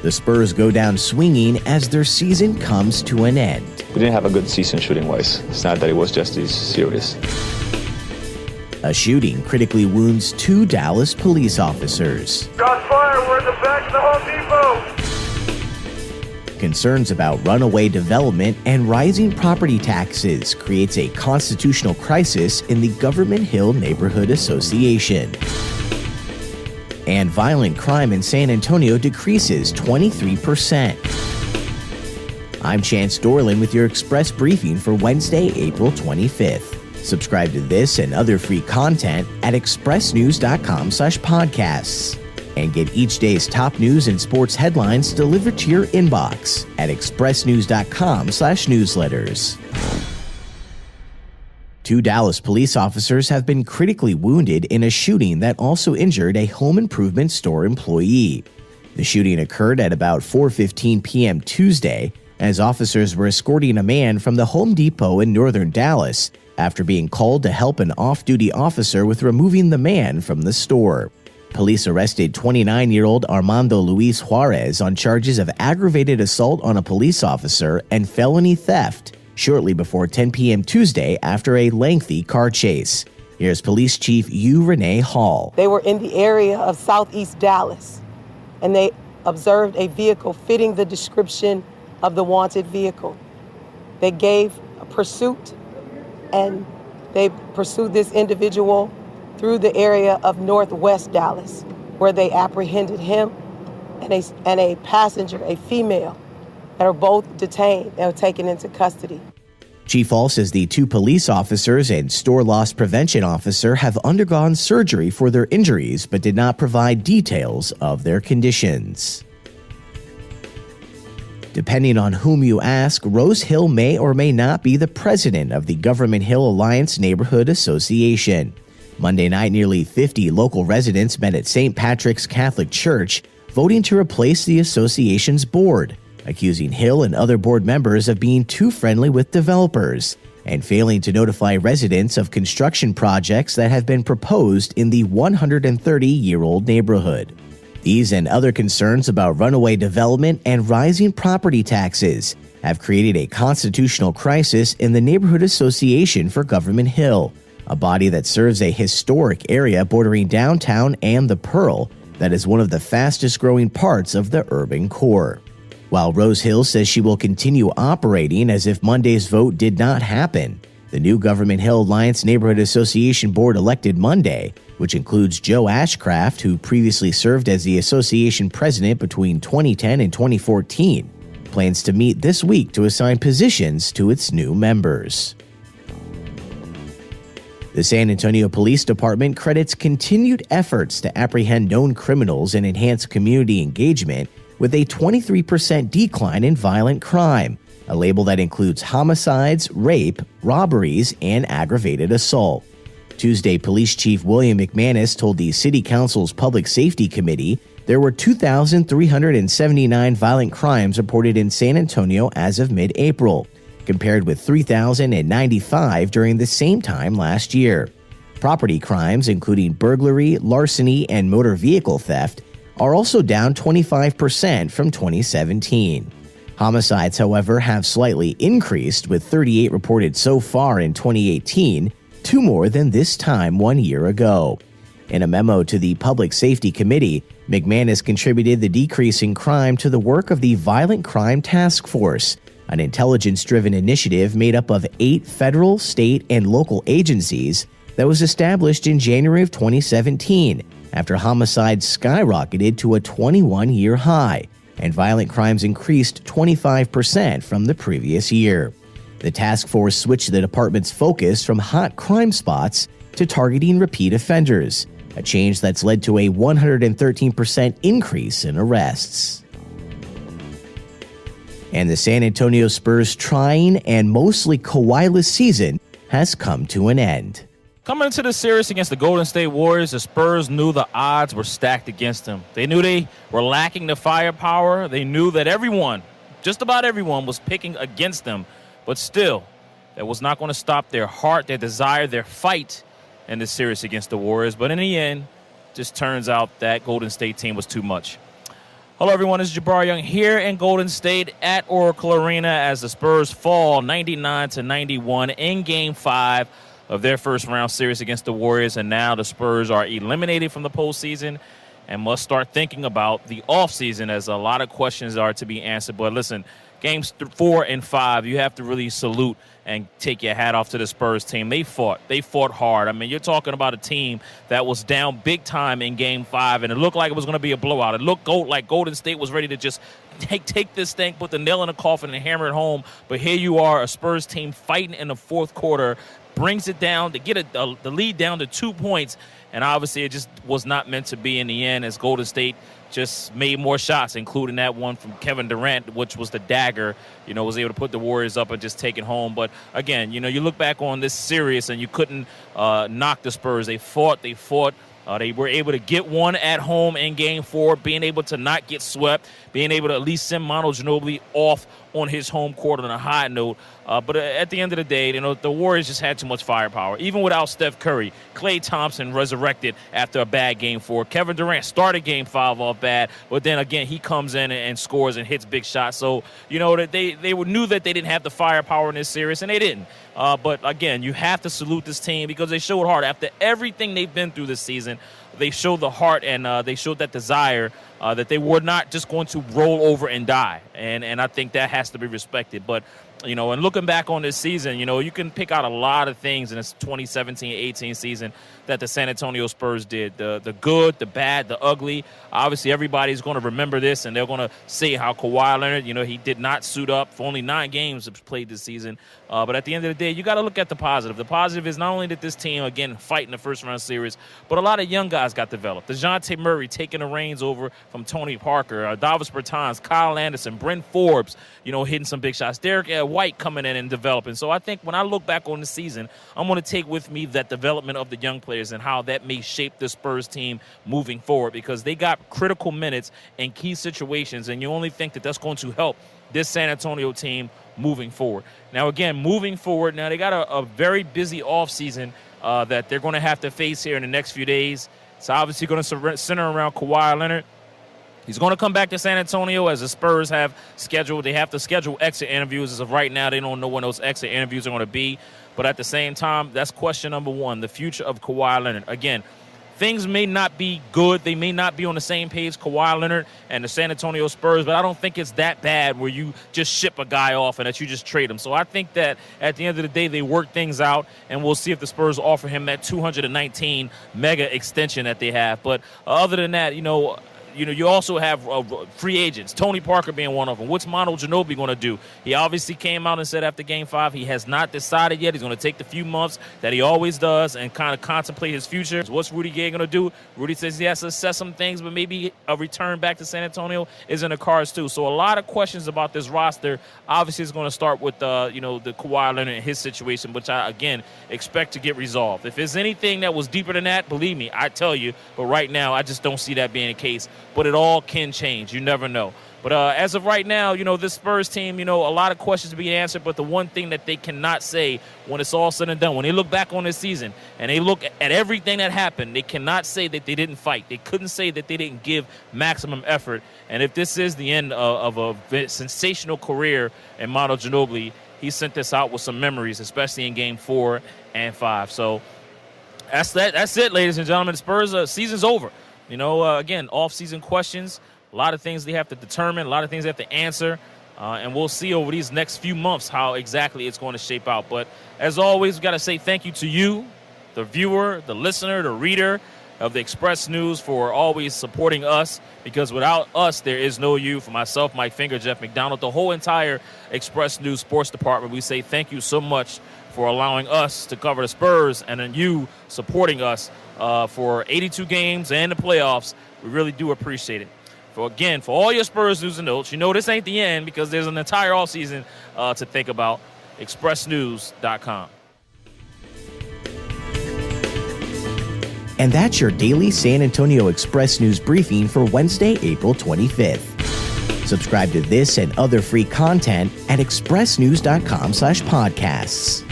The Spurs go down swinging as their season comes to an end. We didn't have a good season shooting-wise. It's not that it was just as serious. A shooting critically wounds 2 Dallas police officers. Shots fired, we're in the back of the Home Depot. Concerns about runaway development and rising property taxes creates a constitutional crisis in the Government Hill Neighborhood Association. And violent crime in San Antonio decreases 23%. I'm Chance Dorland with your Express Briefing for Wednesday, April 25th. Subscribe to this and other free content at expressnews.com/podcasts. And get each day's top news and sports headlines delivered to your inbox at expressnews.com/newsletters. 2 Dallas police officers have been critically wounded in a shooting that also injured a home improvement store employee. The shooting occurred at about 4:15 p.m. Tuesday as officers were escorting a man from the Home Depot in northern Dallas after being called to help an off-duty officer with removing the man from the store. Police arrested 29-year-old Armando Luis Juarez on charges of aggravated assault on a police officer and felony theft shortly before 10 p.m. Tuesday after a lengthy car chase. Here's Police Chief U. Renee Hall. They were in the area of southeast Dallas, and they observed a vehicle fitting the description of the wanted vehicle. They gave a pursuit, and they pursued this individual through the area of northwest Dallas, where they apprehended him and a passenger, a female, that are both detained and taken into custody. Chief Hall says the 2 police officers and store loss prevention officer have undergone surgery for their injuries but did not provide details of their conditions. Depending on whom you ask, Rose Hill may or may not be the president of the Government Hill Alliance Neighborhood Association. Monday night, nearly 50 local residents met at St. Patrick's Catholic Church, voting to replace the association's board, accusing Hill and other board members of being too friendly with developers and failing to notify residents of construction projects that have been proposed in the 130-year-old neighborhood. These and other concerns about runaway development and rising property taxes have created a constitutional crisis in the Neighborhood Association for Government Hill, a body that serves a historic area bordering downtown and the Pearl that is one of the fastest-growing parts of the urban core. While Rose Hill says she will continue operating as if Monday's vote did not happen, the new Government Hill Alliance Neighborhood Association Board elected Monday, which includes Joe Ashcraft, who previously served as the association president between 2010 and 2014, plans to meet this week to assign positions to its new members. The San Antonio Police Department credits continued efforts to apprehend known criminals and enhance community engagement with a 23% decline in violent crime, a label that includes homicides, rape, robberies, and aggravated assault. Tuesday, Police Chief William McManus told the City Council's Public Safety Committee there were 2,379 violent crimes reported in San Antonio as of mid-April, compared with 3,095 during the same time last year. Property crimes, including burglary, larceny, and motor vehicle theft, are also down 25% from 2017. Homicides, however, have slightly increased, with 38 reported so far in 2018, 2 more than this time 1 year ago. In a memo to the Public Safety Committee, McManus contributed the decrease in crime to the work of the Violent Crime Task Force, an intelligence-driven initiative made up of 8 federal, state, and local agencies that was established in January of 2017 after homicides skyrocketed to a 21-year high and violent crimes increased 25% from the previous year. The task force switched the department's focus from hot crime spots to targeting repeat offenders, a change that's led to a 113% increase in arrests. And the San Antonio Spurs' trying and mostly Kawhi-less season has come to an end. Coming into the series against the Golden State Warriors, the Spurs knew the odds were stacked against them. They knew they were lacking the firepower. They knew that everyone, just about everyone, was picking against them. But still, that was not going to stop their heart, their desire, their fight in the series against the Warriors. But in the end, just turns out that Golden State team was too much. Hello, everyone. It's Jabbar Young here in Golden State at Oracle Arena as the Spurs fall 99-91 in Game 5 of their first-round series against the Warriors. And now the Spurs are eliminated from the postseason and must start thinking about the offseason, as a lot of questions are to be answered. But listen, Games 4 and 5, you have to really salute and take your hat off to the Spurs team. They fought hard. I mean, you're talking about a team that was down big time in Game 5, and it looked like it was going to be a blowout. It looked like Golden State was ready to just take this thing, put the nail in the coffin, and hammer it home. But here you are, a Spurs team fighting in the fourth quarter, brings it down to get the lead down to 2 points, and obviously it just was not meant to be in the end, as Golden State just made more shots, including that one from Kevin Durant, which was the dagger, was able to put the Warriors up and just take it home. But again, you look back on this series and you couldn't knock the Spurs. They fought. They were able to get one at home in Game 4, being able to not get swept, being able to at least send Manu Ginobili off on his home court on a high note. But at the end of the day, the Warriors just had too much firepower. Even without Steph Curry, Klay Thompson resurrected after a bad Game 4. Kevin Durant started Game 5 off bad, but then again, he comes in and scores and hits big shots. So, that they knew that they didn't have the firepower in this series, and they didn't. But again, you have to salute this team because they showed heart. After everything they've been through this season, they showed the heart and they showed that desire that they were not just going to roll over and die. And I think that has to be respected. But, and looking back on this season, you can pick out a lot of things in this 2017-18 season that the San Antonio Spurs did. The good, the bad, the ugly. Obviously, everybody's going to remember this, and they're going to say how Kawhi Leonard, he did not suit up for only 9 games played this season. But at the end of the day, you got to look at the positive. The positive is not only that this team, again, fight in the first-round series, but a lot of young guys got developed. DeJounte Murray taking the reins over from Tony Parker, Davis Bertans, Kyle Anderson, Bryn Forbes, hitting some big shots. Derek White coming in and developing. So I think when I look back on the season, I'm going to take with me that development of the young players and how that may shape the Spurs team moving forward, because they got critical minutes in key situations, and you only think that that's going to help this San Antonio team moving forward. Now, again, moving forward, now they got a very busy offseason that they're going to have to face here in the next few days. It's obviously going to center around Kawhi Leonard. He's going to come back to San Antonio, as the Spurs have scheduled. They have to schedule exit interviews. As of right now, they don't know when those exit interviews are going to be. But at the same time, that's question number one, the future of Kawhi Leonard. Again, things may not be good. They may not be on the same page, Kawhi Leonard and the San Antonio Spurs, but I don't think it's that bad where you just ship a guy off and that you just trade him. So I think that at the end of the day, they work things out, and we'll see if the Spurs offer him that $219 mega extension that they have. But other than that, you also have free agents, Tony Parker being one of them. What's Manu Ginobili going to do? He obviously came out and said after Game 5 he has not decided yet. He's going to take the few months that he always does and kind of contemplate his future. What's Rudy Gay going to do? Rudy says he has to assess some things, but maybe a return back to San Antonio is in the cards too. So a lot of questions about this roster. Obviously, it's going to start with the Kawhi Leonard and his situation, which I, again, expect to get resolved. If there's anything that was deeper than that, believe me, I tell you. But right now, I just don't see that being the case. But it all can change. You never know. But as of right now, this Spurs team, a lot of questions to be answered. But the one thing that they cannot say when it's all said and done, when they look back on this season and they look at everything that happened, they cannot say that they didn't fight. They couldn't say that they didn't give maximum effort. And if this is the end of a sensational career in Manu Ginobili, he sent this out with some memories, especially in Game 4 and 5. So that's it, ladies and gentlemen. The Spurs season's over. Again, off-season questions, a lot of things they have to determine, a lot of things they have to answer, and we'll see over these next few months how exactly it's going to shape out. But as always, we've got to say thank you to you, the viewer, the listener, the reader of the Express News, for always supporting us, because without us, there is no you. For myself, Mike Finger, Jeff McDonald, the whole entire Express News sports department, we say thank you so much for allowing us to cover the Spurs, and then you supporting us for 82 games and the playoffs. We really do appreciate it. For all your Spurs news and notes, this ain't the end, because there's an entire offseason to think about. ExpressNews.com. And that's your daily San Antonio Express News briefing for Wednesday, April 25th. Subscribe to this and other free content at expressnews.com/podcasts.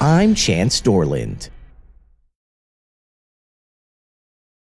I'm Chance Dorland.